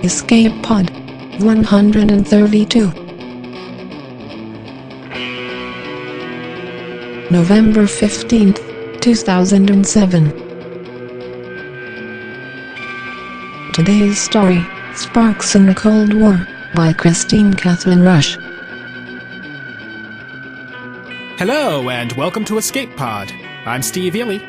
Escape Pod 132. November 15th, 2007. Today's story, Sparks in the Cold War, by Kristine Kathryn Rush. Hello, and welcome to Escape Pod. I'm Steve Ely.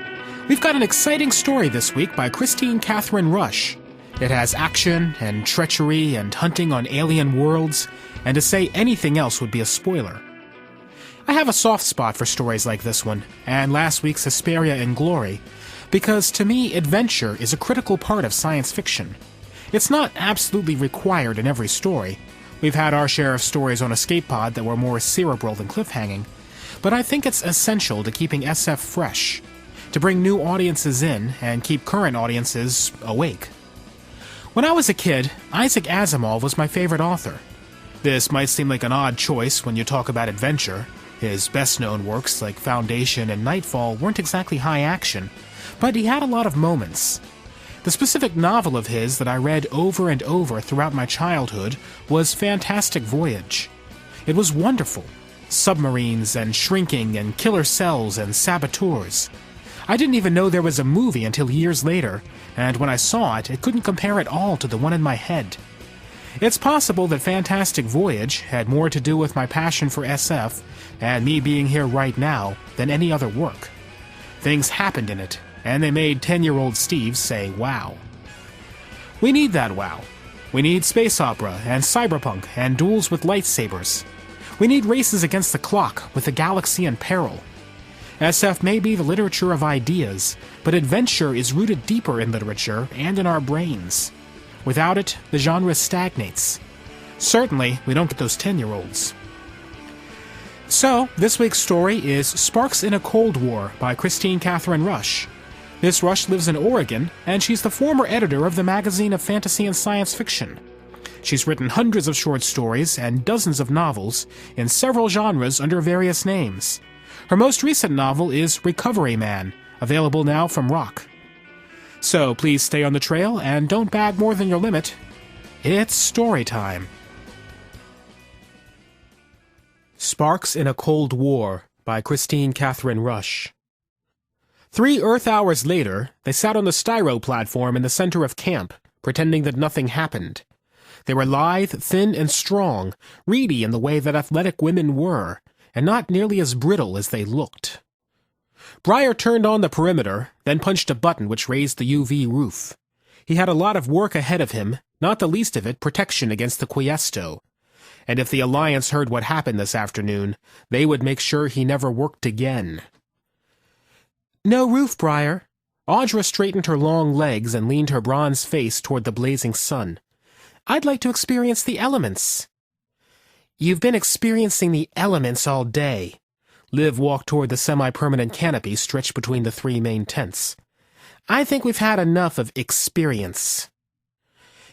We've got an exciting story this week by Kristine Kathryn Rush. It has action and treachery and hunting on alien worlds, and to say anything else would be a spoiler. I have a soft spot for stories like this one, and last week's Hesperia in Glory, because to me, adventure is a critical part of science fiction. It's not absolutely required in every story. We've had our share of stories on Escape Pod that were more cerebral than cliffhanging, but I think it's essential to keeping SF fresh, to bring new audiences in and keep current audiences awake. When I was a kid, Isaac Asimov was my favorite author. This might seem like an odd choice when you talk about adventure. His best-known works like Foundation and Nightfall weren't exactly high action, but he had a lot of moments. The specific novel of his that I read over and over throughout my childhood was Fantastic Voyage. It was wonderful. Submarines and shrinking and killer cells and saboteurs. I didn't even know there was a movie until years later, and when I saw it, it couldn't compare at all to the one in my head. It's possible that Fantastic Voyage had more to do with my passion for SF and me being here right now than any other work. Things happened in it, and they made 10-year-old Steve say wow. We need that wow. We need space opera and cyberpunk and duels with lightsabers. We need races against the clock with the galaxy in peril. SF may be the literature of ideas, but adventure is rooted deeper in literature and in our brains. Without it, the genre stagnates. Certainly, we don't get those 10-year-olds. So, this week's story is Sparks in a Cold War by Kristine Kathryn Rush. Miss Rush lives in Oregon, and she's the former editor of the magazine of fantasy and science fiction. She's written hundreds of short stories and dozens of novels in several genres under various names. Her most recent novel is Recovery Man, available now from Rock. So please stay on the trail and don't bag more than your limit. It's story time. Sparks in a Cold War by Kristine Kathryn Rush. 3 Earth hours later, they sat on the styro platform in the center of camp, pretending that nothing happened. They were lithe, thin, and strong, reedy in the way that athletic women were, and not nearly as brittle as they looked. Breyer turned on the perimeter, then punched a button which raised the UV roof. He had a lot of work ahead of him, not the least of it protection against the Quiesto. And if the Alliance heard what happened this afternoon, they would make sure he never worked again. No roof, Breyer. Audra straightened her long legs and leaned her bronze face toward the blazing sun. I'd like to experience the elements. You've been experiencing the elements all day. Liv walked toward the semi-permanent canopy stretched between the 3 main tents. I think we've had enough of experience.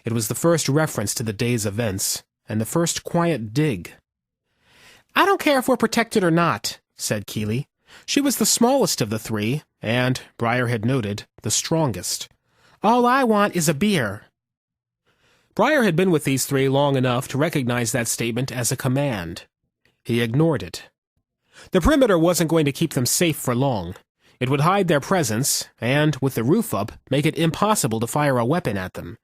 It was the first reference to the day's events, and the first quiet dig. I don't care if we're protected or not, said Keeley. She was the smallest of the 3, and, Breyer had noted, the strongest. All I want is a beer. Breyer had been with these 3 long enough to recognize that statement as a command. He ignored it. The perimeter wasn't going to keep them safe for long. It would hide their presence, and, with the roof up, make it impossible to fire a weapon at them.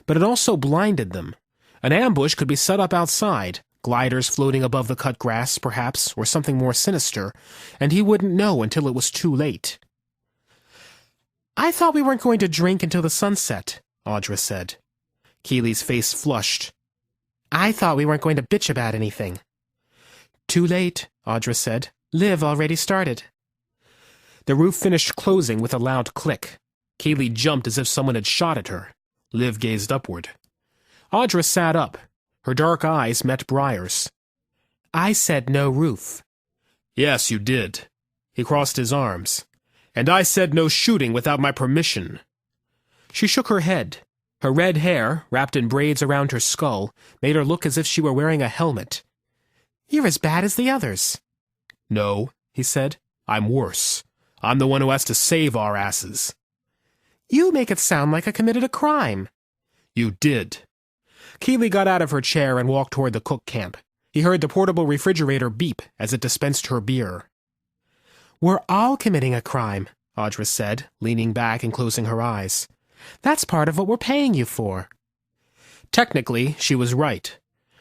But it also blinded them. An ambush could be set up outside, gliders floating above the cut grass, perhaps, or something more sinister, and he wouldn't know until it was too late. I thought we weren't going to drink until the sunset, Audra said. Keeley's face flushed. I thought we weren't going to bitch about anything. Too late, Audra said. Liv already started. The roof finished closing with a loud click. Keeley jumped as if someone had shot at her. Liv gazed upward. Audra sat up. Her dark eyes met Breyer's. I said no roof. Yes, you did. He crossed his arms. And I said no shooting without my permission. She shook her head. Her red hair, wrapped in braids around her skull, made her look as if she were wearing a helmet. You're as bad as the others. No, he said. I'm worse. I'm the one who has to save our asses. You make it sound like I committed a crime. You did. Keeley got out of her chair and walked toward the cook camp. He heard the portable refrigerator beep as it dispensed her beer. We're all committing a crime, Audra said, leaning back and closing her eyes. That's part of what we're paying you for. Technically, she was right.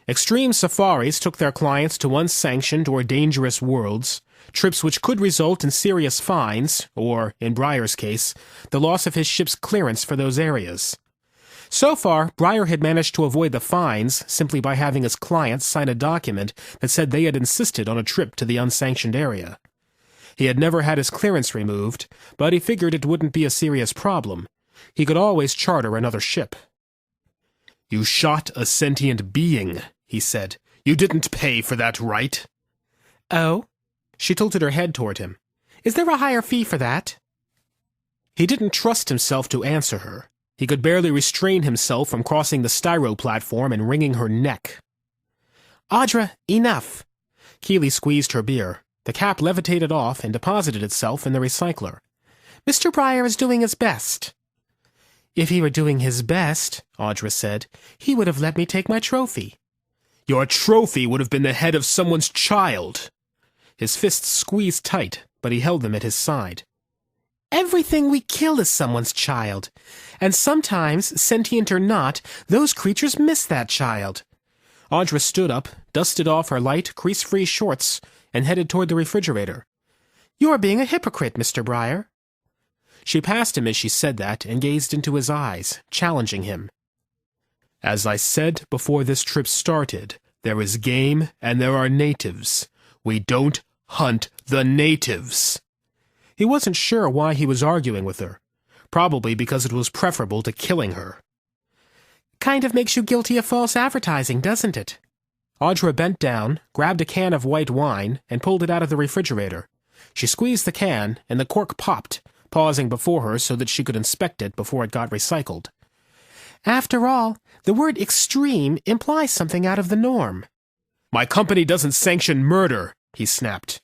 Extreme safaris took their clients to unsanctioned or dangerous worlds, trips which could result in serious fines, or, in Breyer's case, the loss of his ship's clearance for those areas. So far, Breyer had managed to avoid the fines simply by having his clients sign a document that said they had insisted on a trip to the unsanctioned area. He had never had his clearance removed, but he figured it wouldn't be a serious problem. He could always charter another ship. You shot a sentient being, he said. You didn't pay for that, right? Oh? She tilted her head toward him. Is there a higher fee for that? He didn't trust himself to answer her. He could barely restrain himself from crossing the styro platform and wringing her neck. Audra, enough! Keeley squeezed her beer. The cap levitated off and deposited itself in the recycler. Mr. Breyer is doing his best. If he were doing his best, Audra said, he would have let me take my trophy. Your trophy would have been the head of someone's child. His fists squeezed tight, but he held them at his side. Everything we kill is someone's child. And sometimes, sentient or not, those creatures miss that child. Audra stood up, dusted off her light, crease-free shorts, and headed toward the refrigerator. You're being a hypocrite, Mr. Breyer. She passed him as she said that and gazed into his eyes, challenging him. As I said before this trip started, there is game and there are natives. We don't hunt the natives. He wasn't sure why he was arguing with her. Probably because it was preferable to killing her. Kind of makes you guilty of false advertising, doesn't it? Audra bent down, grabbed a can of white wine, and pulled it out of the refrigerator. She squeezed the can, and the cork popped, pausing before her so that she could inspect it before it got recycled. After all, the word extreme implies something out of the norm. My company doesn't sanction murder, he snapped.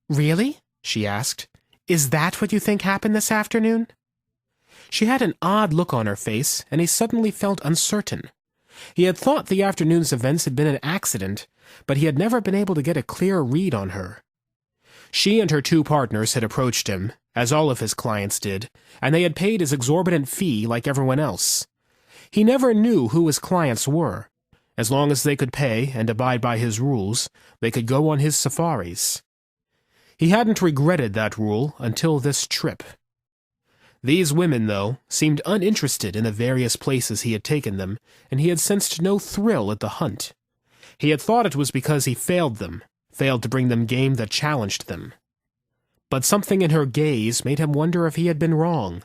Really? She asked. Is that what you think happened this afternoon? She had an odd look on her face, and he suddenly felt uncertain. He had thought the afternoon's events had been an accident, but he had never been able to get a clear read on her. She and her two partners had approached him, as all of his clients did, and they had paid his exorbitant fee like everyone else. He never knew who his clients were. As long as they could pay and abide by his rules, they could go on his safaris. He hadn't regretted that rule until this trip. These women, though, seemed uninterested in the various places he had taken them, and he had sensed no thrill at the hunt. He had thought it was because he failed to bring them game that challenged them. But something in her gaze made him wonder if he had been wrong,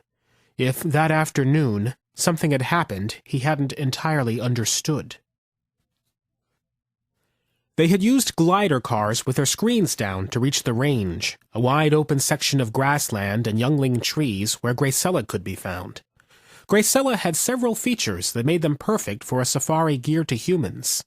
if that afternoon something had happened he hadn't entirely understood. They had used glider cars with their screens down to reach the range, a wide-open section of grassland and youngling trees where Gracella could be found. Gracella had several features that made them perfect for a safari geared to humans.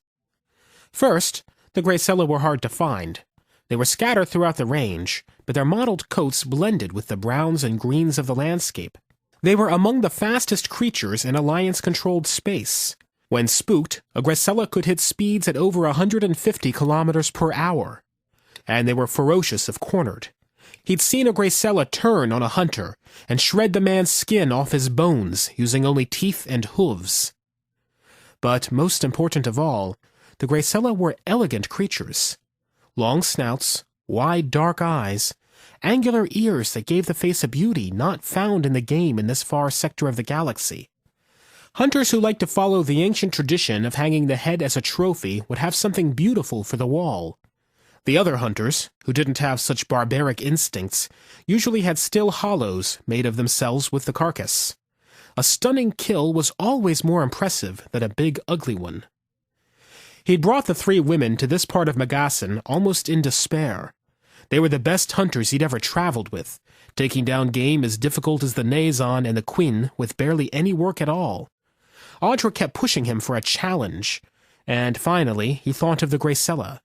First, the Gracella were hard to find. They were scattered throughout the range, but their mottled coats blended with the browns and greens of the landscape. They were among the fastest creatures in Alliance-controlled space. When spooked, a Gracella could hit speeds at over 150 kilometers per hour. And they were ferocious if cornered. He'd seen a Gracella turn on a hunter and shred the man's skin off his bones using only teeth and hooves. But most important of all, the Gracella were elegant creatures. Long snouts, wide dark eyes, angular ears that gave the face a beauty not found in the game in this far sector of the galaxy. Hunters who liked to follow the ancient tradition of hanging the head as a trophy would have something beautiful for the wall. The other hunters, who didn't have such barbaric instincts, usually had still hollows made of themselves with the carcass. A stunning kill was always more impressive than a big, ugly one. He'd brought the three women to this part of Magassan almost in despair. They were the best hunters he'd ever traveled with, taking down game as difficult as the Nazon and the Quinn with barely any work at all. Audra kept pushing him for a challenge, and finally he thought of the Gracella.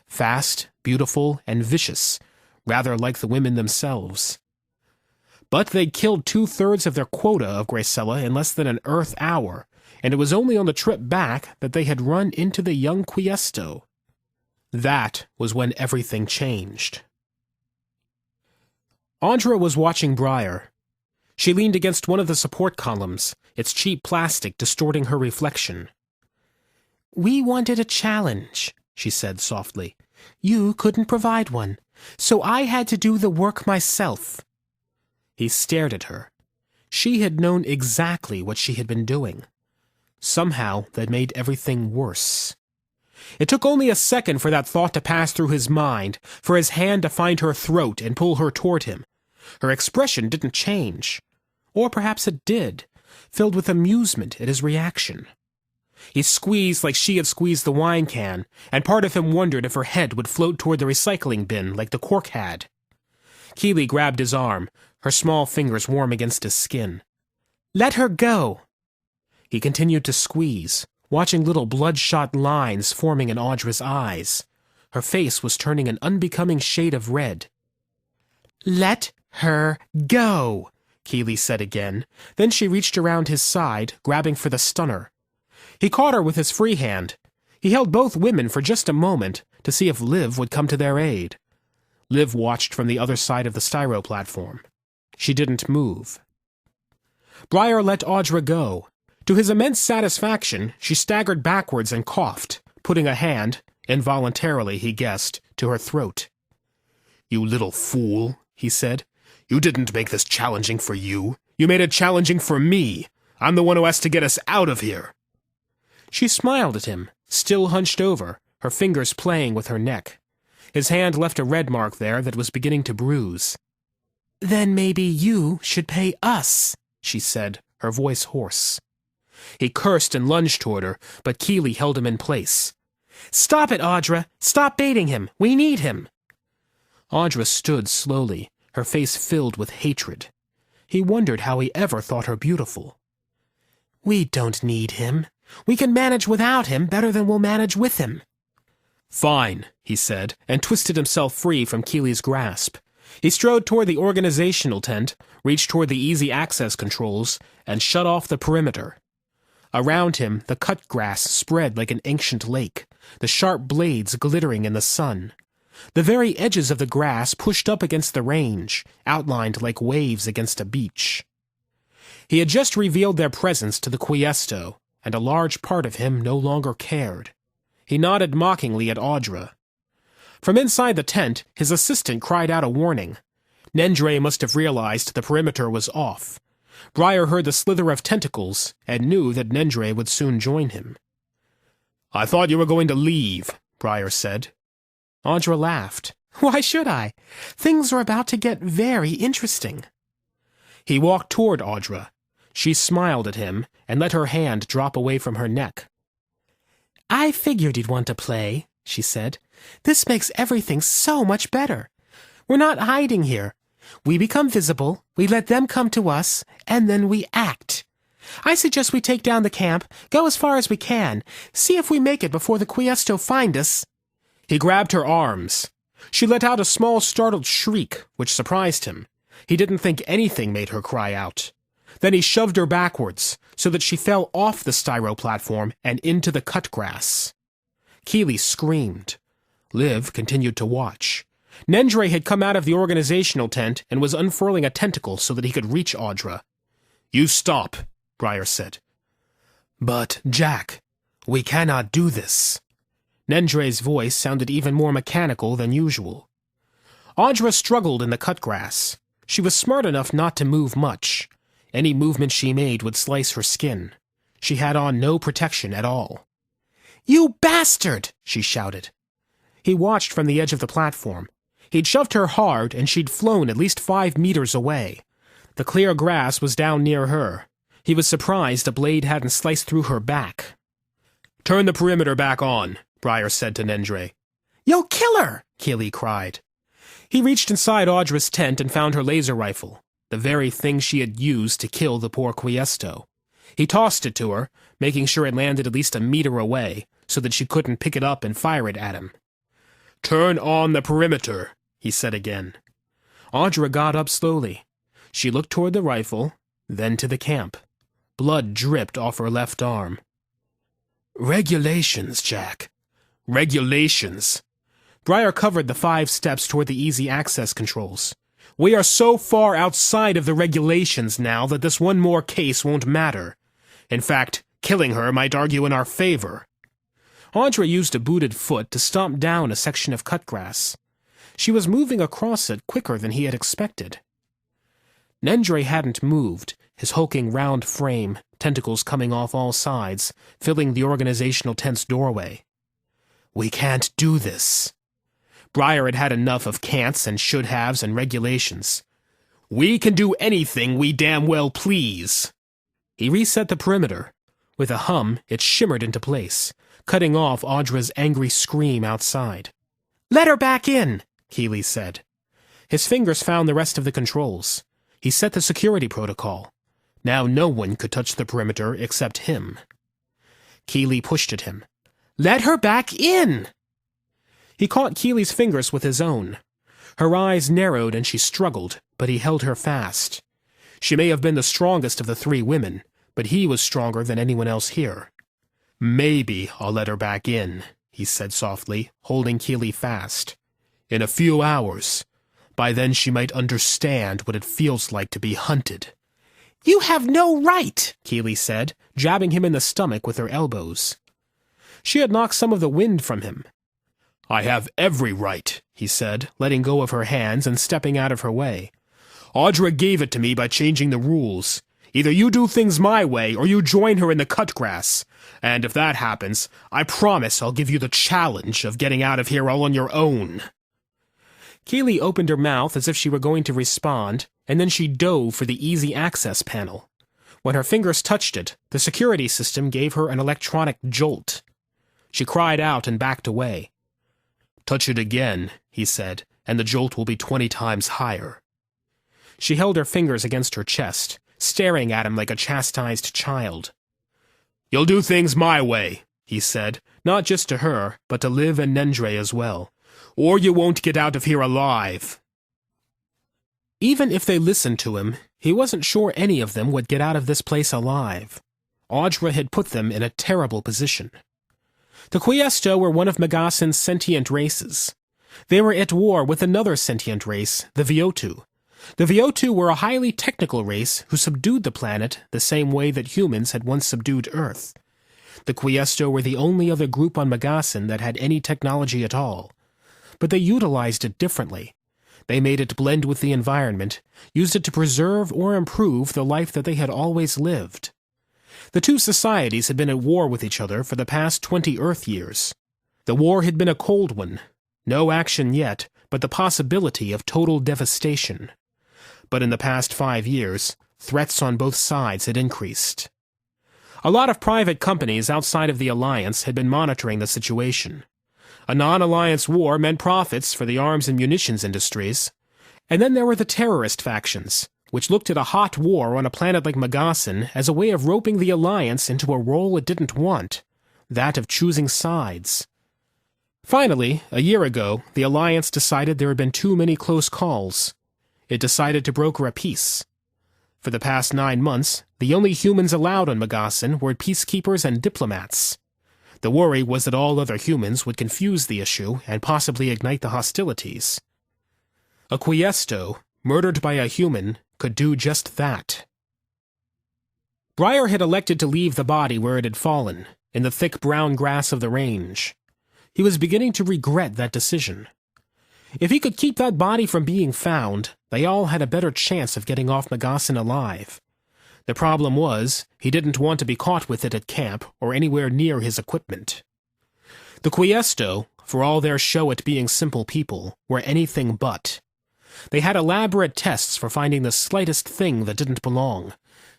Fast, beautiful, and vicious, rather like the women themselves. But they'd killed 2/3 of their quota of Gracella in less than an Earth hour, and it was only on the trip back that they had run into the young Quiesto. That was when everything changed. Audra was watching Briar. She leaned against one of the support columns, its cheap plastic distorting her reflection. "We wanted a challenge," she said softly. "You couldn't provide one, so I had to do the work myself." He stared at her. She had known exactly what she had been doing. Somehow that made everything worse. It took only a second for that thought to pass through his mind, for his hand to find her throat and pull her toward him. Her expression didn't change. Or perhaps it did, filled with amusement at his reaction. He squeezed like she had squeezed the wine can, and part of him wondered if her head would float toward the recycling bin like the cork had. Keely grabbed his arm, her small fingers warm against his skin. "Let her go!" He continued to squeeze, watching little bloodshot lines forming in Audra's eyes. Her face was turning an unbecoming shade of red. "Let her go!" Keely said again. Then she reached around his side, grabbing for the stunner. He caught her with his free hand. He held both women for just a moment to see if Liv would come to their aid. Liv watched from the other side of the styro platform. She didn't move. Briar let Audra go. To his immense satisfaction, she staggered backwards and coughed, putting a hand, involuntarily he guessed, to her throat. "You little fool," he said. "You didn't make this challenging for you. You made it challenging for me. I'm the one who has to get us out of here." She smiled at him, still hunched over, her fingers playing with her neck. His hand left a red mark there that was beginning to bruise. "Then maybe you should pay us," she said, her voice hoarse. He cursed and lunged toward her, but Keely held him in place. "Stop it, Audra! Stop baiting him! We need him!" Audra stood slowly, her face filled with hatred. He wondered how he ever thought her beautiful. "We don't need him. We can manage without him better than we'll manage with him." "Fine," he said, and twisted himself free from Keely's grasp. He strode toward the organizational tent, reached toward the easy access controls, and shut off the perimeter. Around him, the cut grass spread like an ancient lake, the sharp blades glittering in the sun. The very edges of the grass pushed up against the range, outlined like waves against a beach. He had just revealed their presence to the Quiesto, and a large part of him no longer cared. He nodded mockingly at Audra. From inside the tent, his assistant cried out a warning. Nendre must have realized the perimeter was off. Briar heard the slither of tentacles and knew that Nendre would soon join him. "I thought you were going to leave," Briar said. Audra laughed. "Why should I? Things are about to get very interesting." He walked toward Audra. She smiled at him and let her hand drop away from her neck. "I figured you'd want to play," she said. "This makes everything so much better. We're not hiding here. We become visible, we let them come to us, and then we act. I suggest we take down the camp, go as far as we can, see if we make it before the Quiesto find us." He grabbed her arms. She let out a small startled shriek, which surprised him. He didn't think anything made her cry out. Then he shoved her backwards, so that she fell off the styro platform and into the cut grass. Keely screamed. Liv continued to watch. Nendre had come out of the organizational tent and was unfurling a tentacle so that he could reach Audra. "You stop," Briar said. "But, Jack, we cannot do this." Nendre's voice sounded even more mechanical than usual. Audra struggled in the cut grass. She was smart enough not to move much. Any movement she made would slice her skin. She had on no protection at all. "You bastard!" she shouted. He watched from the edge of the platform. He'd shoved her hard, and she'd flown at least 5 meters away. The clear grass was down near her. He was surprised a blade hadn't sliced through her back. "Turn the perimeter back on," Briar said to Nendre. "You'll kill her!" Keely cried. He reached inside Audra's tent and found her laser rifle, the very thing she had used to kill the poor Quiesto. He tossed it to her, making sure it landed at least a meter away, so that she couldn't pick it up and fire it at him. "Turn on the perimeter," he said again. Audra got up slowly. She looked toward the rifle, then to the camp. Blood dripped off her left arm. "Regulations, Jack. Regulations." Breyer covered the 5 steps toward the easy access controls. "We are so far outside of the regulations now that this one more case won't matter. In fact, killing her might argue in our favor." Audra used a booted foot to stomp down a section of cut grass. She was moving across it quicker than he had expected. Nendre hadn't moved, his hulking round frame, tentacles coming off all sides, filling the organizational tent's doorway. "We can't do this." Breyer had had enough of can'ts and should-haves and regulations. "We can do anything we damn well please." He reset the perimeter. With a hum, it shimmered into place, cutting off Audra's angry scream outside. "Let her back in," Keeley said. His fingers found the rest of the controls. He set the security protocol. Now no one could touch the perimeter except him. Keeley pushed at him. "Let her back in!" He caught Keeley's fingers with his own. Her eyes narrowed and she struggled, but he held her fast. She may have been the strongest of the 3 women, but he was stronger than anyone else here. "Maybe I'll let her back in," he said softly, holding Keeley fast. "In a few hours. By then she might understand what it feels like to be hunted." "You have no right," Keeley said, jabbing him in the stomach with her elbows. She had knocked some of the wind from him. "I have every right," he said, letting go of her hands and stepping out of her way. "Audra gave it to me by changing the rules. Either you do things my way or you join her in the cut grass. And if that happens, I promise I'll give you the challenge of getting out of here all on your own." Keeley opened her mouth as if she were going to respond, and then she dove for the easy access panel. When her fingers touched it, the security system gave her an electronic jolt. She cried out and backed away. "Touch it again," he said, "and the jolt will be 20 times higher." She held her fingers against her chest, staring at him like a chastised child. "You'll do things my way," he said, not just to her, but to Liv and Nendre as well. "Or you won't get out of here alive." Even if they listened to him, he wasn't sure any of them would get out of this place alive. Audra had put them in a terrible position. The Quiesto were one of Magassin's sentient races. They were at war with another sentient race, the Viotu. The Viotu were a highly technical race who subdued the planet the same way that humans had once subdued Earth. The Quiesto were the only other group on Magassin that had any technology at all. But they utilized it differently. They made it blend with the environment, used it to preserve or improve the life that they had always lived. The 2 societies had been at war with each other for the past 20 Earth years. The war had been a cold one. No action yet, but the possibility of total devastation. But in the past 5 years, threats on both sides had increased. A lot of private companies outside of the Alliance had been monitoring the situation. A non-alliance war meant profits for the arms and munitions industries. And then there were the terrorist factions, which looked at a hot war on a planet like Magassin as a way of roping the Alliance into a role it didn't want, that of choosing sides. Finally, a year ago, the Alliance decided there had been too many close calls. It decided to broker a peace. For the past 9 months, the only humans allowed on Magassin were peacekeepers and diplomats. The worry was that all other humans would confuse the issue and possibly ignite the hostilities. A Quiesto, murdered by a human, could do just that. Breyer had elected to leave the body where it had fallen, in the thick brown grass of the range. He was beginning to regret that decision. If he could keep that body from being found, they all had a better chance of getting off Magassin alive. The problem was, he didn't want to be caught with it at camp or anywhere near his equipment. The Quiesto, for all their show at being simple people, were anything but. They had elaborate tests for finding the slightest thing that didn't belong.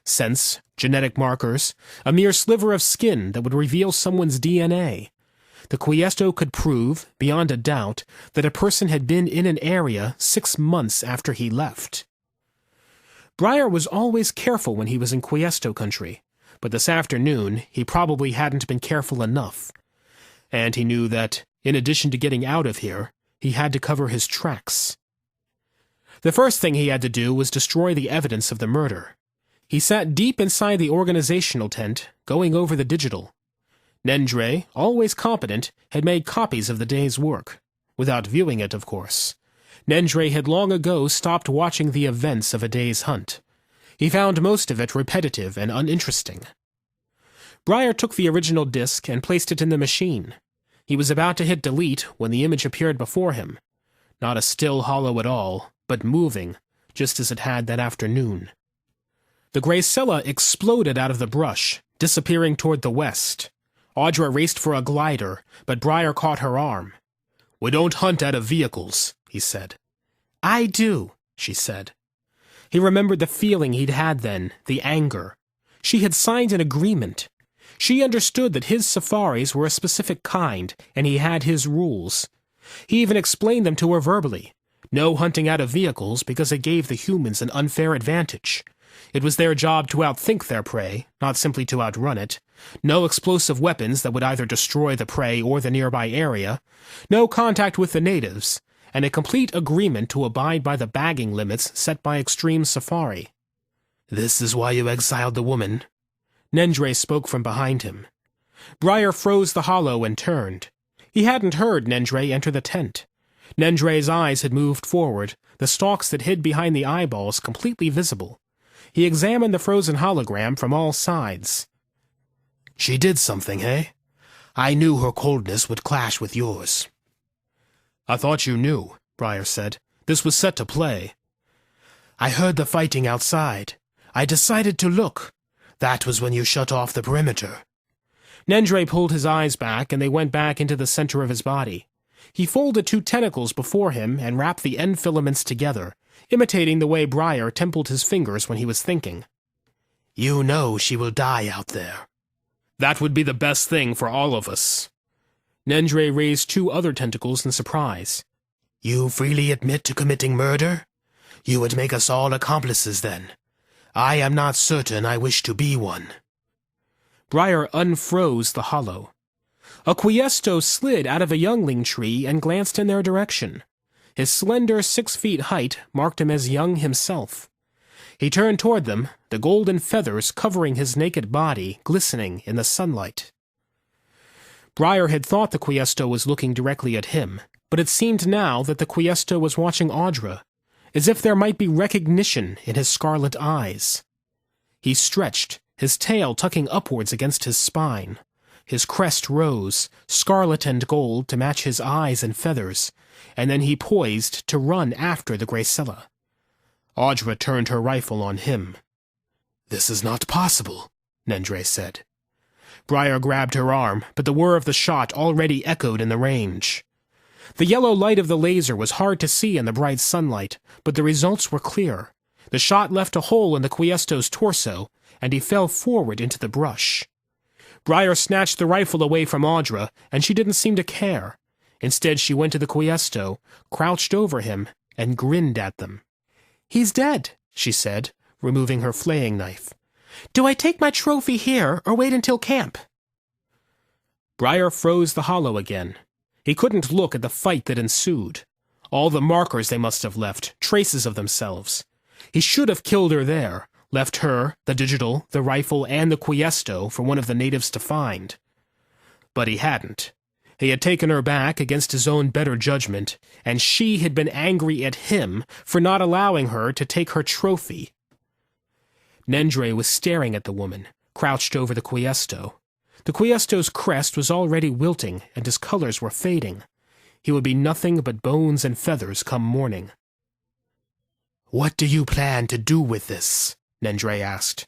Scents, genetic markers, a mere sliver of skin that would reveal someone's DNA. The Quiesto could prove, beyond a doubt, that a person had been in an area 6 months after he left. Breyer was always careful when he was in Quiesto country, but this afternoon he probably hadn't been careful enough. And he knew that, in addition to getting out of here, he had to cover his tracks. The first thing he had to do was destroy the evidence of the murder. He sat deep inside the organizational tent, going over the digital. Nendre, always competent, had made copies of the day's work. Without viewing it, of course. Nendre had long ago stopped watching the events of a day's hunt. He found most of it repetitive and uninteresting. Breyer took the original disk and placed it in the machine. He was about to hit delete when the image appeared before him. Not a still hollow at all, but moving, just as it had that afternoon. The Gracella exploded out of the brush, disappearing toward the west. Audra raced for a glider, but Breyer caught her arm. "We don't hunt out of vehicles," he said. "I do," she said. He remembered the feeling he'd had then, the anger. She had signed an agreement. She understood that his safaris were a specific kind, and he had his rules. He even explained them to her verbally. No hunting out of vehicles because it gave the humans an unfair advantage. It was their job to outthink their prey, not simply to outrun it. No explosive weapons that would either destroy the prey or the nearby area. No contact with the natives, and a complete agreement to abide by the bagging limits set by Extreme Safari. "This is why you exiled the woman." Nendre spoke from behind him. Breyer froze the hollow and turned. He hadn't heard Nendre enter the tent. Nendre's eyes had moved forward, the stalks that hid behind the eyeballs completely visible. He examined the frozen hologram from all sides. "She did something, eh? I knew her coldness would clash with yours." "I thought you knew," Breyer said. "This was set to play." "I heard the fighting outside. I decided to look. That was when you shut off the perimeter." Nendre pulled his eyes back, and they went back into the center of his body. He folded two tentacles before him and wrapped the end filaments together, imitating the way Breyer templed his fingers when he was thinking. "You know she will die out there." "That would be the best thing for all of us." Nendre raised two other tentacles in surprise. "You freely admit to committing murder? You would make us all accomplices then. I am not certain I wish to be one." Breyer unfroze the hollow. A Quiesto slid out of a youngling tree and glanced in their direction. His slender 6 feet height marked him as young himself. He turned toward them, the golden feathers covering his naked body, glistening in the sunlight. Breyer had thought the Quiesto was looking directly at him, but it seemed now that the Quiesto was watching Audra, as if there might be recognition in his scarlet eyes. He stretched, his tail tucking upwards against his spine. His crest rose, scarlet and gold to match his eyes and feathers, and then he poised to run after the Gracella. Audra turned her rifle on him. "This is not possible," Nendre said. Breyer grabbed her arm, but the whir of the shot already echoed in the range. The yellow light of the laser was hard to see in the bright sunlight, but the results were clear. The shot left a hole in the Quiesto's torso, and he fell forward into the brush. Breyer snatched the rifle away from Audra, and she didn't seem to care. Instead, she went to the Quiesto, crouched over him, and grinned at them. "He's dead," she said, removing her flaying knife. "Do I take my trophy here, or wait until camp?" Breyer froze the hollow again. He couldn't look at the fight that ensued. All the markers they must have left, traces of themselves. He should have killed her there, left her, the digital, the rifle, and the Quiesto for one of the natives to find. But he hadn't. He had taken her back against his own better judgment, and she had been angry at him for not allowing her to take her trophy. Nendre was staring at the woman, crouched over the Quiesto. The Quiesto's crest was already wilting, and his colors were fading. He would be nothing but bones and feathers come morning. "What do you plan to do with this?" Nendre asked.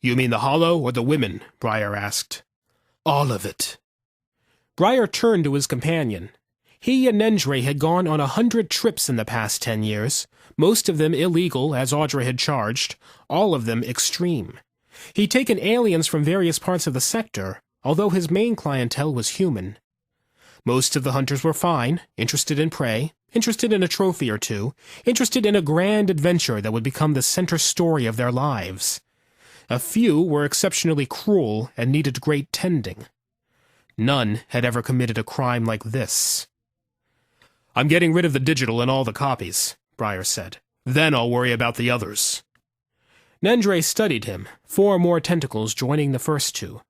"You mean the hollow or the women?" Breyer asked. "All of it." Breyer turned to his companion. He and Nendre had gone on 100 trips in the past 10 years, most of them illegal, as Audra had charged, all of them extreme. He'd taken aliens from various parts of the sector, although his main clientele was human. Most of the hunters were fine, interested in prey, interested in a trophy or two, interested in a grand adventure that would become the center story of their lives. A few were exceptionally cruel and needed great tending. None had ever committed a crime like this. "I'm getting rid of the digital and all the copies," Briar said. "Then I'll worry about the others." Nendre studied him, 4 more tentacles joining the first 2.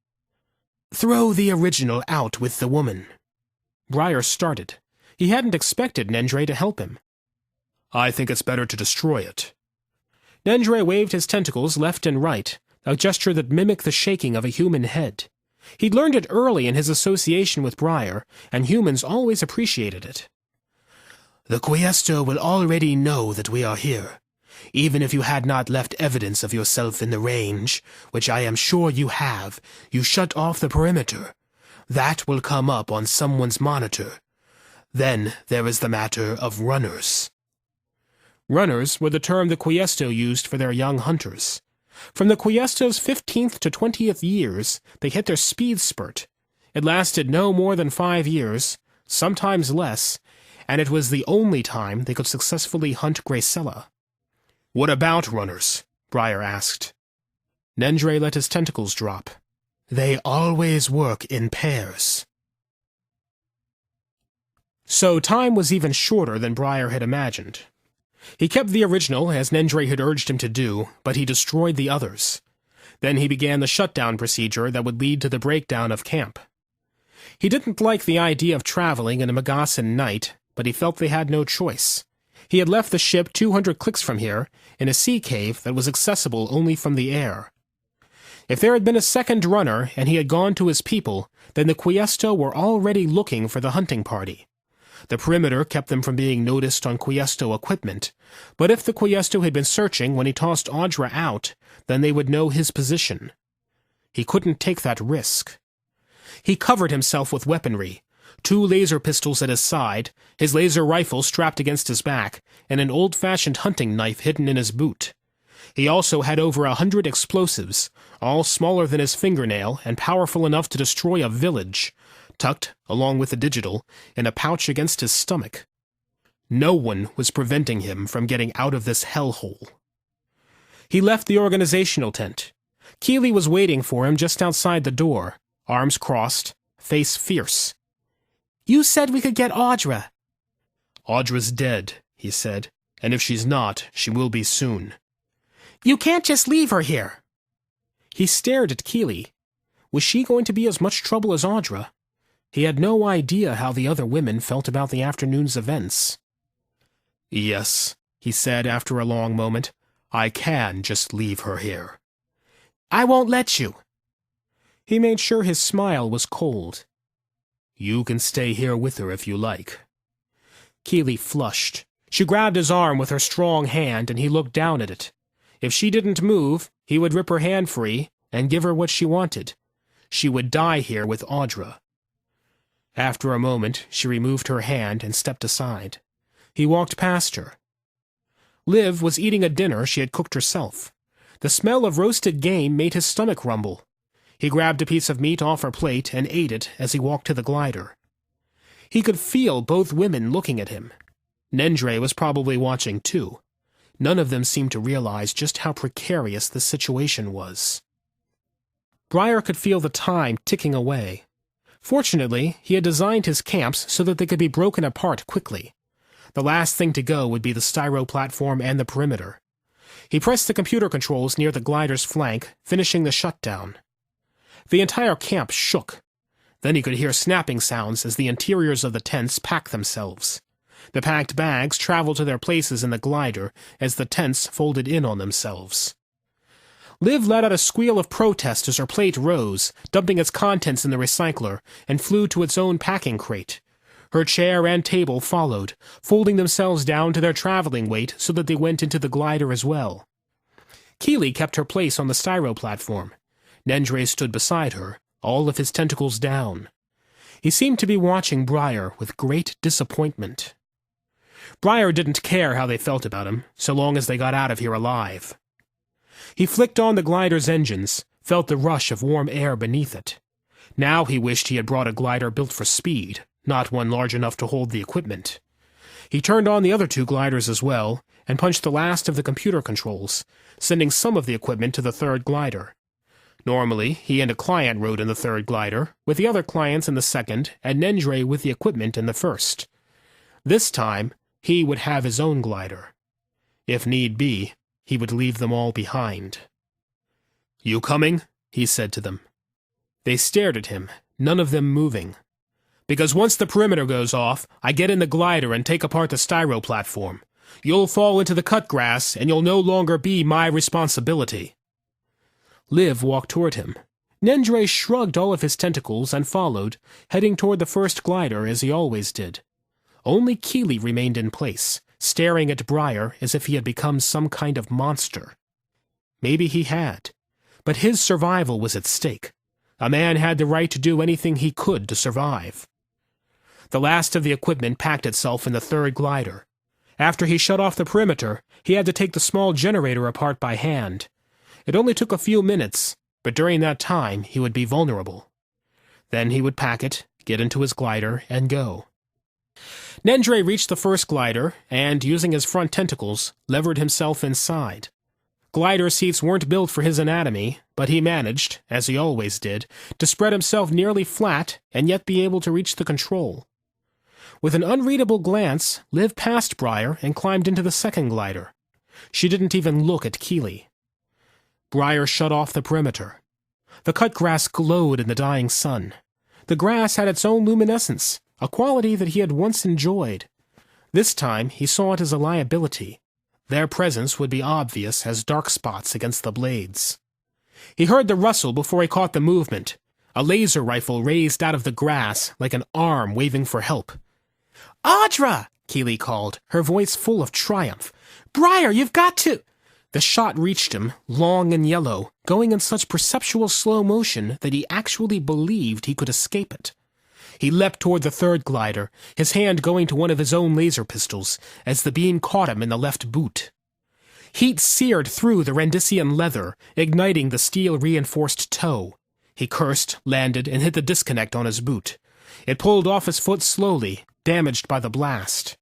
"Throw the original out with the woman." Briar started. He hadn't expected Nendre to help him. "I think it's better to destroy it." Nendre waved his tentacles left and right, a gesture that mimicked the shaking of a human head. He'd learned it early in his association with Briar, and humans always appreciated it. "The Quiesto will already know that we are here. Even if you had not left evidence of yourself in the range, which I am sure you have, you shut off the perimeter. That will come up on someone's monitor. Then there is the matter of runners." Runners were the term the Quiesto used for their young hunters. From the Quiesto's 15th to 20th years, they hit their speed spurt. It lasted no more than 5 years, sometimes less, and it was the only time they could successfully hunt Gracella. "What about runners?" Briar asked. Nendre let his tentacles drop. "They always work in pairs." So time was even shorter than Briar had imagined. He kept the original, as Nendre had urged him to do, but he destroyed the others. Then he began the shutdown procedure that would lead to the breakdown of camp. He didn't like the idea of traveling in a Megasan night, but he felt they had no choice. He had left the ship 200 clicks from here, in a sea cave that was accessible only from the air. If there had been a second runner and he had gone to his people, then the Quiesto were already looking for the hunting party. The perimeter kept them from being noticed on Quiesto equipment, but if the Quiesto had been searching when he tossed Audra out, then they would know his position. He couldn't take that risk. He covered himself with weaponry, 2 laser pistols at his side, his laser rifle strapped against his back, and an old-fashioned hunting knife hidden in his boot. He also had over 100 explosives, all smaller than his fingernail and powerful enough to destroy a village, tucked, along with the digital, in a pouch against his stomach. No one was preventing him from getting out of this hellhole. He left the organizational tent. Keeley was waiting for him just outside the door, arms crossed, face fierce. "You said we could get Audra." "Audra's dead," he said, "and if she's not, she will be soon." "You can't just leave her here." He stared at Keeley. Was she going to be as much trouble as Audra? He had no idea how the other women felt about the afternoon's events. "Yes," he said after a long moment, "I can just leave her here." "I won't let you." He made sure his smile was cold. "You can stay here with her if you like." Keeley flushed. She grabbed his arm with her strong hand and he looked down at it. If she didn't move, he would rip her hand free and give her what she wanted. She would die here with Audra. After a moment, she removed her hand and stepped aside. He walked past her. Liv was eating a dinner she had cooked herself. The smell of roasted game made his stomach rumble. He grabbed a piece of meat off her plate and ate it as he walked to the glider. He could feel both women looking at him. Nendre was probably watching too. None of them seemed to realize just how precarious the situation was. Briar could feel the time ticking away. Fortunately, he had designed his camps so that they could be broken apart quickly. The last thing to go would be the styro platform and the perimeter. He pressed the computer controls near the glider's flank, finishing the shutdown. The entire camp shook. Then he could hear snapping sounds as the interiors of the tents packed themselves. The packed bags traveled to their places in the glider as the tents folded in on themselves. Liv let out a squeal of protest as her plate rose, dumping its contents in the recycler, and flew to its own packing crate. Her chair and table followed, folding themselves down to their traveling weight so that they went into the glider as well. Keeley kept her place on the styro platform. Nendre stood beside her, all of his tentacles down. He seemed to be watching Briar with great disappointment. Briar didn't care how they felt about him, so long as they got out of here alive. He flicked on the glider's engines, felt the rush of warm air beneath it. Now he wished he had brought a glider built for speed, not one large enough to hold the equipment. He turned on the other 2 gliders as well, and punched the last of the computer controls, sending some of the equipment to the 3rd glider. Normally, he and a client rode in the 3rd glider, with the other clients in the 2nd, and Nendre with the equipment in the 1st. This time, he would have his own glider. If need be, he would leave them all behind. "You coming?" he said to them. They stared at him, none of them moving. "Because once the perimeter goes off, I get in the glider and take apart the styro platform. You'll fall into the cut grass, and you'll no longer be my responsibility." Liv walked toward him. Nendre shrugged all of his tentacles and followed, heading toward the first glider as he always did. Only Keely remained in place, staring at Briar as if he had become some kind of monster. Maybe he had, but his survival was at stake. A man had the right to do anything he could to survive. The last of the equipment packed itself in the third glider. After he shut off the perimeter, he had to take the small generator apart by hand. It only took a few minutes, but during that time he would be vulnerable. Then he would pack it, get into his glider, and go. Nendre reached the first glider and, using his front tentacles, levered himself inside. Glider seats weren't built for his anatomy, but he managed, as he always did, to spread himself nearly flat and yet be able to reach the control. With an unreadable glance, Liv passed Briar and climbed into the second glider. She didn't even look at Keely. Briar shut off the perimeter. The cut grass glowed in the dying sun. The grass had its own luminescence, a quality that he had once enjoyed. This time he saw it as a liability. Their presence would be obvious as dark spots against the blades. He heard the rustle before he caught the movement. A laser rifle raised out of the grass like an arm waving for help. "Audra!" Keely called, her voice full of triumph. "Briar, you've got to—" The shot reached him, long and yellow, going in such perceptual slow motion that he actually believed he could escape it. He leapt toward the third glider, his hand going to one of his own laser pistols, as the beam caught him in the left boot. Heat seared through the Rendisian leather, igniting the steel-reinforced toe. He cursed, landed, and hit the disconnect on his boot. It pulled off his foot slowly, damaged by the blast.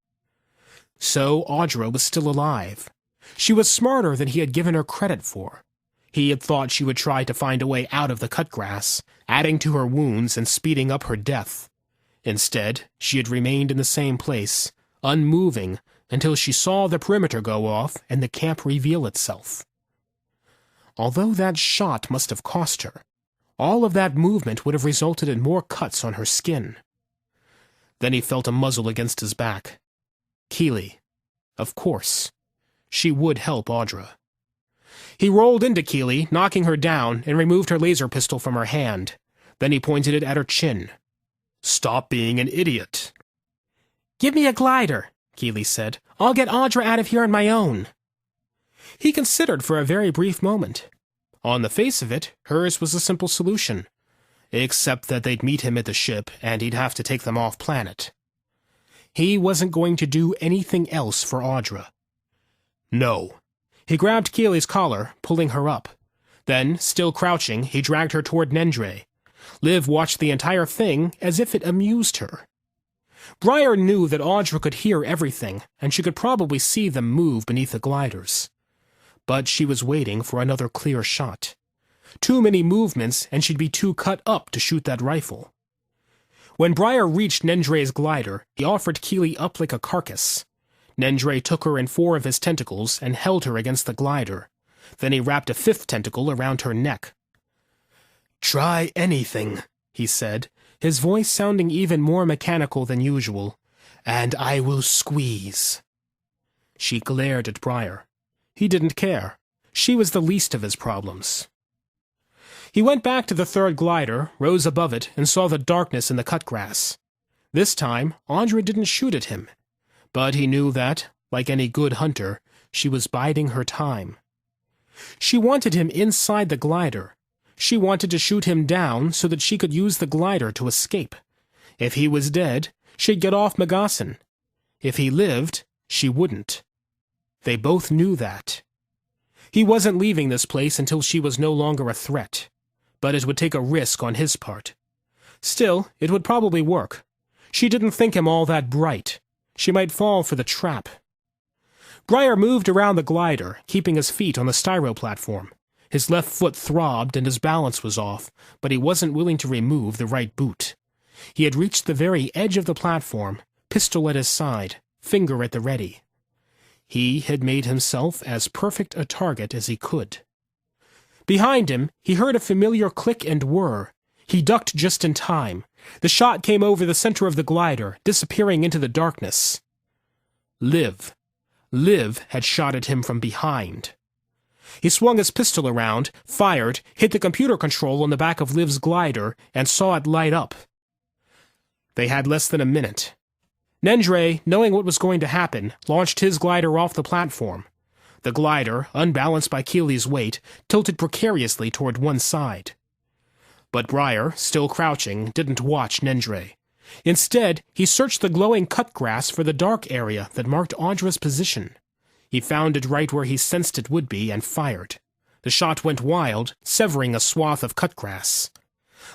So Audra was still alive. She was smarter than he had given her credit for. He had thought she would try to find a way out of the cut grass, adding to her wounds and speeding up her death. Instead, she had remained in the same place, unmoving, until she saw the perimeter go off and the camp reveal itself. Although that shot must have cost her, all of that movement would have resulted in more cuts on her skin. Then he felt a muzzle against his back. Keely. Of course. She would help Audra. He rolled into Keely, knocking her down, and removed her laser pistol from her hand. Then he pointed it at her chin. "Stop being an idiot." "Give me a glider," Keely said. "I'll get Audra out of here on my own." He considered for a very brief moment. On the face of it, hers was a simple solution. Except that they'd meet him at the ship, and he'd have to take them off planet. He wasn't going to do anything else for Audra. No. He grabbed Keely's collar, pulling her up. Then, still crouching, he dragged her toward Nendre. Liv watched the entire thing as if it amused her. Briar knew that Audra could hear everything, and she could probably see them move beneath the gliders. But she was waiting for another clear shot. Too many movements, and she'd be too cut up to shoot that rifle. When Briar reached Nendre's glider, he offered Keely up like a carcass. Nendre took her in 4 of his tentacles and held her against the glider. Then he wrapped a 5th tentacle around her neck. "Try anything," he said, his voice sounding even more mechanical than usual, "and I will squeeze." She glared at Briar. He didn't care. She was the least of his problems. He went back to the third glider, rose above it, and saw the darkness in the cut grass. This time, Audra didn't shoot at him. But he knew that, like any good hunter, she was biding her time. She wanted him inside the glider. She wanted to shoot him down so that she could use the glider to escape. If he was dead, she'd get off Magasin. If he lived, she wouldn't. They both knew that. He wasn't leaving this place until she was no longer a threat, but it would take a risk on his part. Still, it would probably work. She didn't think him all that bright. She might fall for the trap. Briar moved around the glider, keeping his feet on the styro platform. His left foot throbbed and his balance was off, but he wasn't willing to remove the right boot. He had reached the very edge of the platform, pistol at his side, finger at the ready. He had made himself as perfect a target as he could. Behind him, he heard a familiar click and whir. He ducked just in time. The shot came over the center of the glider, disappearing into the darkness. Liv. Liv had shot at him from behind. He swung his pistol around, fired, hit the computer control on the back of Liv's glider, and saw it light up. They had less than a minute. Nendre, knowing what was going to happen, launched his glider off the platform. The glider, unbalanced by Keely's weight, tilted precariously toward one side. But Briar, still crouching, didn't watch Nendre. Instead, he searched the glowing cut grass for the dark area that marked Audra's position. He found it right where he sensed it would be and fired. The shot went wild, severing a swath of cut grass.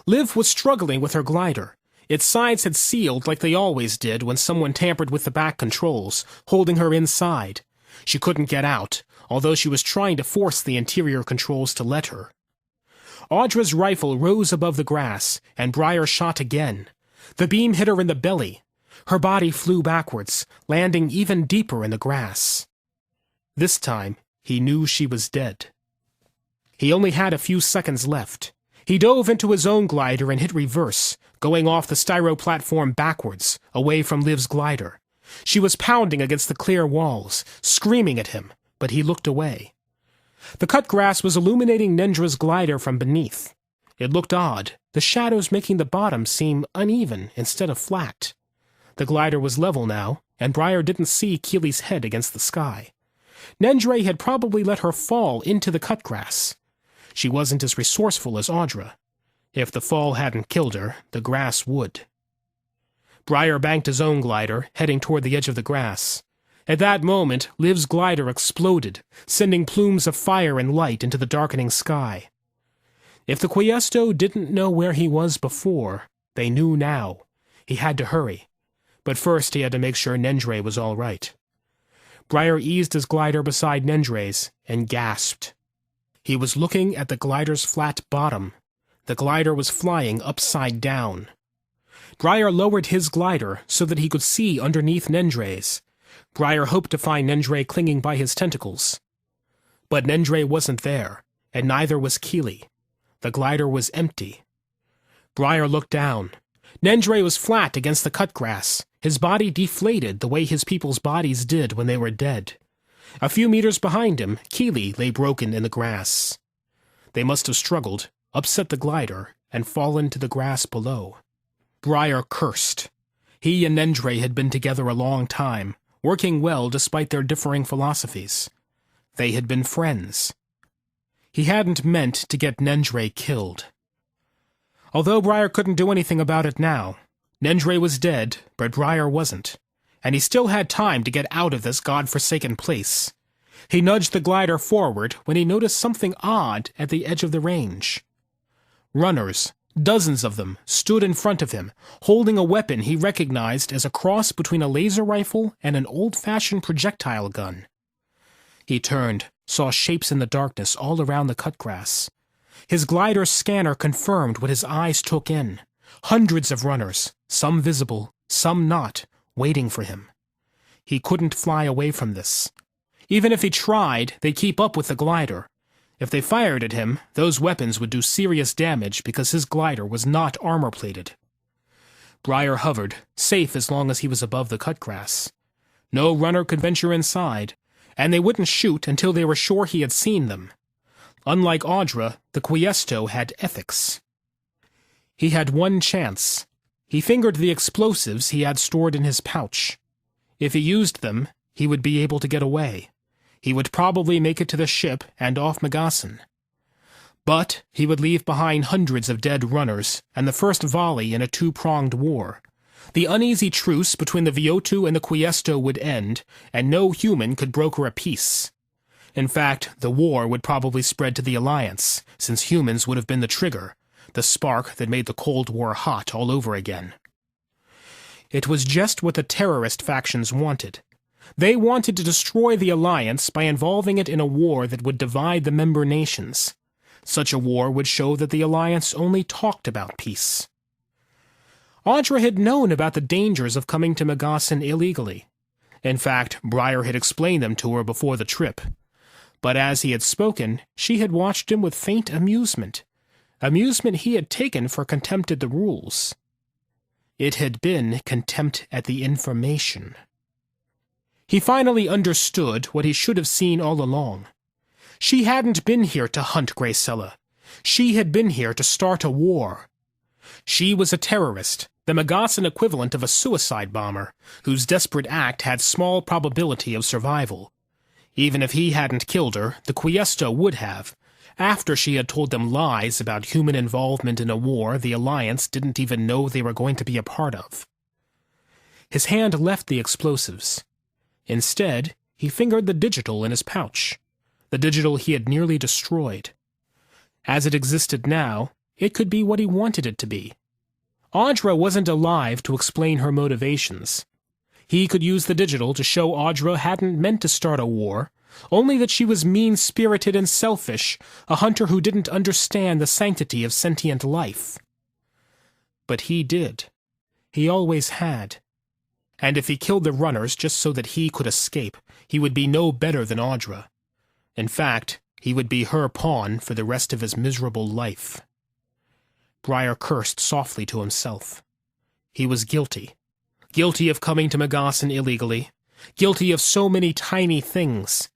Liv was struggling with her glider. Its sides had sealed like they always did when someone tampered with the back controls, holding her inside. She couldn't get out, although she was trying to force the interior controls to let her. Audra's rifle rose above the grass, and Briar shot again. The beam hit her in the belly. Her body flew backwards, landing even deeper in the grass. This time, he knew she was dead. He only had a few seconds left. He dove into his own glider and hit reverse, going off the styro platform backwards, away from Liv's glider. She was pounding against the clear walls, screaming at him, but he looked away. The cut grass was illuminating Nendra's glider from beneath. It looked odd, the shadows making the bottom seem uneven instead of flat. The glider was level now, and Briar didn't see Keely's head against the sky. Nendre had probably let her fall into the cut grass. She wasn't as resourceful as Audra. If the fall hadn't killed her, the grass would. Briar banked his own glider, heading toward the edge of the grass. At that moment, Liv's glider exploded, sending plumes of fire and light into the darkening sky. If the Quiesto didn't know where he was before, they knew now. He had to hurry. But first he had to make sure Nendre was all right. Briar eased his glider beside Nendre's and gasped. He was looking at the glider's flat bottom. The glider was flying upside down. Briar lowered his glider so that he could see underneath Nendre's. Briar hoped to find Nendre clinging by his tentacles. But Nendre wasn't there, and neither was Keely. The glider was empty. Briar looked down. Nendre was flat against the cut grass, his body deflated the way his people's bodies did when they were dead. A few meters behind him, Keely lay broken in the grass. They must have struggled, upset the glider, and fallen to the grass below. Briar cursed. He and Nendre had been together a long time, working well despite their differing philosophies. They had been friends. He hadn't meant to get Nendre killed. Although Briar couldn't do anything about it now, Nendre was dead, but Briar wasn't, and he still had time to get out of this godforsaken place. He nudged the glider forward when he noticed something odd at the edge of the range. Runners, dozens of them, stood in front of him, holding a weapon he recognized as a cross between a laser rifle and an old-fashioned projectile gun. He turned, saw shapes in the darkness all around the cut grass. His glider's scanner confirmed what his eyes took in. Hundreds of runners, some visible, some not, waiting for him. He couldn't fly away from this. Even if he tried, they'd keep up with the glider. If they fired at him, those weapons would do serious damage because his glider was not armor-plated. Briar hovered, safe as long as he was above the cut grass. No runner could venture inside, and they wouldn't shoot until they were sure he had seen them. Unlike Audra, the Quiesto had ethics. He had one chance. He fingered the explosives he had stored in his pouch. If he used them, he would be able to get away. He would probably make it to the ship and off Megasin. But he would leave behind hundreds of dead runners and the first volley in a two-pronged war. The uneasy truce between the Viotu and the Quiesto would end, and no human could broker a peace. In fact, the war would probably spread to the Alliance, since humans would have been the trigger, the spark that made the Cold War hot all over again. It was just what the terrorist factions wanted. They wanted to destroy the Alliance by involving it in a war that would divide the member nations. Such a war would show that the Alliance only talked about peace. Audra had known about the dangers of coming to Megasin illegally. In fact, Briar had explained them to her before the trip. But as he had spoken, she had watched him with faint amusement. Amusement he had taken for contempt at the rules. It had been contempt at the information. He finally understood what he should have seen all along. She hadn't been here to hunt Gracella. She had been here to start a war. She was a terrorist, the Megasson equivalent of a suicide bomber, whose desperate act had small probability of survival. Even if he hadn't killed her, the Quiesto would have, after she had told them lies about human involvement in a war the Alliance didn't even know they were going to be a part of. His hand left the explosives. Instead, he fingered the digital in his pouch, the digital he had nearly destroyed. As it existed now, it could be what he wanted it to be. Audra wasn't alive to explain her motivations. He could use the digital to show Audra hadn't meant to start a war, only that she was mean-spirited and selfish, a hunter who didn't understand the sanctity of sentient life. But he did. He always had. And if he killed the runners just so that he could escape, he would be no better than Audra. In fact, he would be her pawn for the rest of his miserable life. Briar cursed softly to himself. He was guilty. Guilty of coming to Megasson illegally. Guilty of so many tiny things.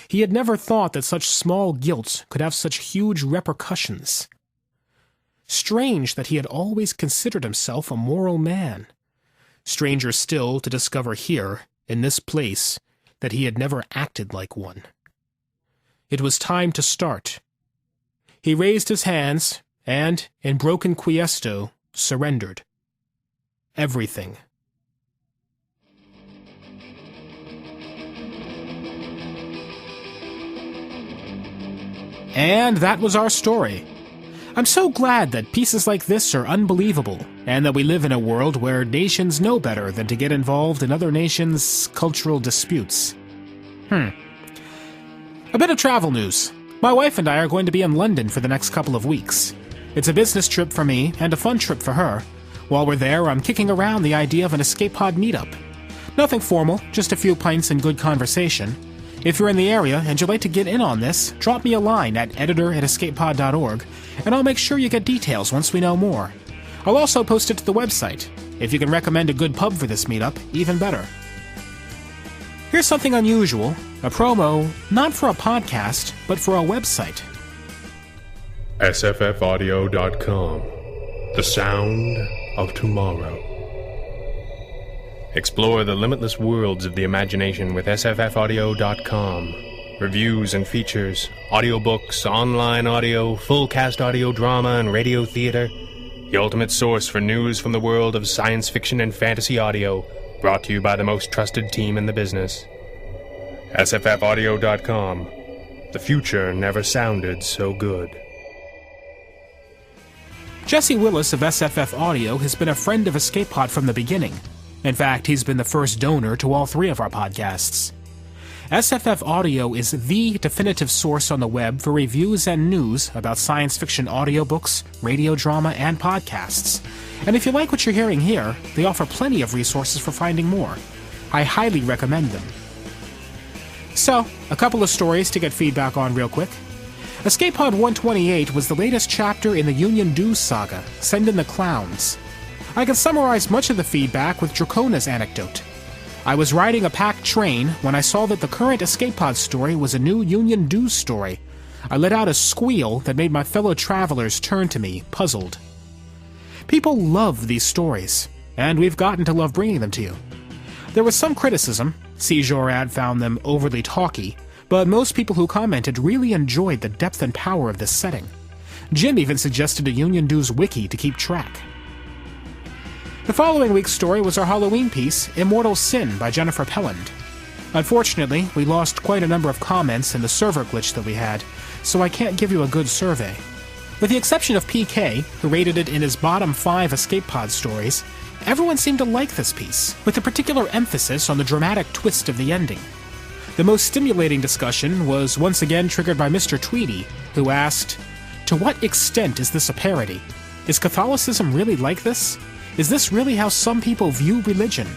He had never thought that such small guilt could have such huge repercussions. Strange that he had always considered himself a moral man. Stranger still to discover here, in this place, that he had never acted like one. It was time to start. He raised his hands and, in broken Quiesto, surrendered. Everything. And that was our story. I'm so glad that pieces like this are unbelievable, and that we live in a world where nations know better than to get involved in other nations' cultural disputes. A bit of travel news. My wife and I are going to be in London for the next couple of weeks. It's a business trip for me, and a fun trip for her. While we're there, I'm kicking around the idea of an escape pod meetup. Nothing formal, just a few pints and good conversation. If you're in the area and you'd like to get in on this, drop me a line at editor@escapepod.org, and I'll make sure you get details once we know more. I'll also post it to the website. If you can recommend a good pub for this meetup, even better. Here's something unusual, a promo, not for a podcast, but for a website. sffaudio.com. The sound of tomorrow. Explore the limitless worlds of the imagination with sffaudio.com. Reviews and features, audiobooks, online audio, full cast audio drama, and radio theater. The ultimate source for news from the world of science fiction and fantasy audio, brought to you by the most trusted team in the business. sffaudio.com. The future never sounded so good. Jesse Willis of SFF Audio has been a friend of Escape Pod from the beginning. In fact, he's been the first donor to all three of our podcasts. SFF Audio is the definitive source on the web for reviews and news about science fiction audiobooks, radio drama, and podcasts. And if you like what you're hearing here, they offer plenty of resources for finding more. I highly recommend them. So, a couple of stories to get feedback on real quick. Escape Pod 128 was the latest chapter in the Union Dues saga, Send in the Clowns. I can summarize much of the feedback with Dracona's anecdote. I was riding a packed train when I saw that the current Escape Pod story was a new Union Dues story. I let out a squeal that made my fellow travelers turn to me, puzzled. People love these stories, and we've gotten to love bringing them to you. There was some criticism. Cjorad found them overly talky, but most people who commented really enjoyed the depth and power of this setting. Jim even suggested a Union Dues wiki to keep track. The following week's story was our Halloween piece, Immortal Sin by Jennifer Pelland. Unfortunately, we lost quite a number of comments in the server glitch that we had, so I can't give you a good survey. With the exception of PK, who rated it in his bottom 5 Escape Pod stories, everyone seemed to like this piece, with a particular emphasis on the dramatic twist of the ending. The most stimulating discussion was once again triggered by Mr. Tweedy, who asked, "To what extent is this a parody? Is Catholicism really like this? Is this really how some people view religion?"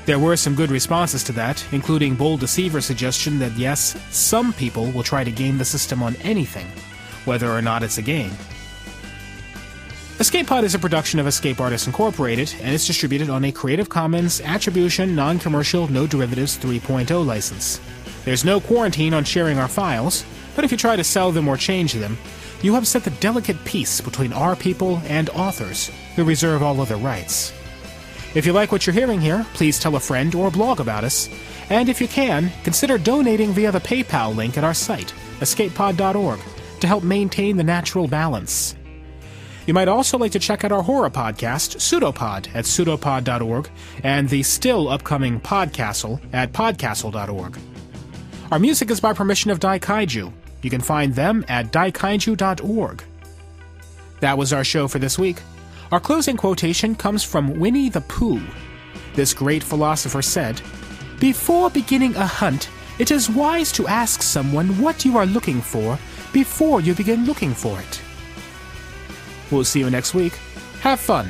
There were some good responses to that, including Bold Deceiver's suggestion that yes, some people will try to game the system on anything, whether or not it's a game. Escape Pod is a production of Escape Artists Incorporated, and it's distributed on a Creative Commons Attribution Non-Commercial No Derivatives 3.0 license. There's no quarantine on sharing our files, but if you try to sell them or change them, you upset the delicate peace between our people and authors, who reserve all other rights. If you like what you're hearing here, please tell a friend or blog about us, and if you can, consider donating via the PayPal link at our site, escapepod.org, to help maintain the natural balance. You might also like to check out our horror podcast, Pseudopod, at pseudopod.org, and the still upcoming Podcastle at podcastle.org. Our music is by permission of Daikaiju. You can find them at daikaiju.org. That was our show for this week. Our closing quotation comes from Winnie the Pooh. This great philosopher said, "Before beginning a hunt, it is wise to ask someone what you are looking for before you begin looking for it." We'll see you next week. Have fun.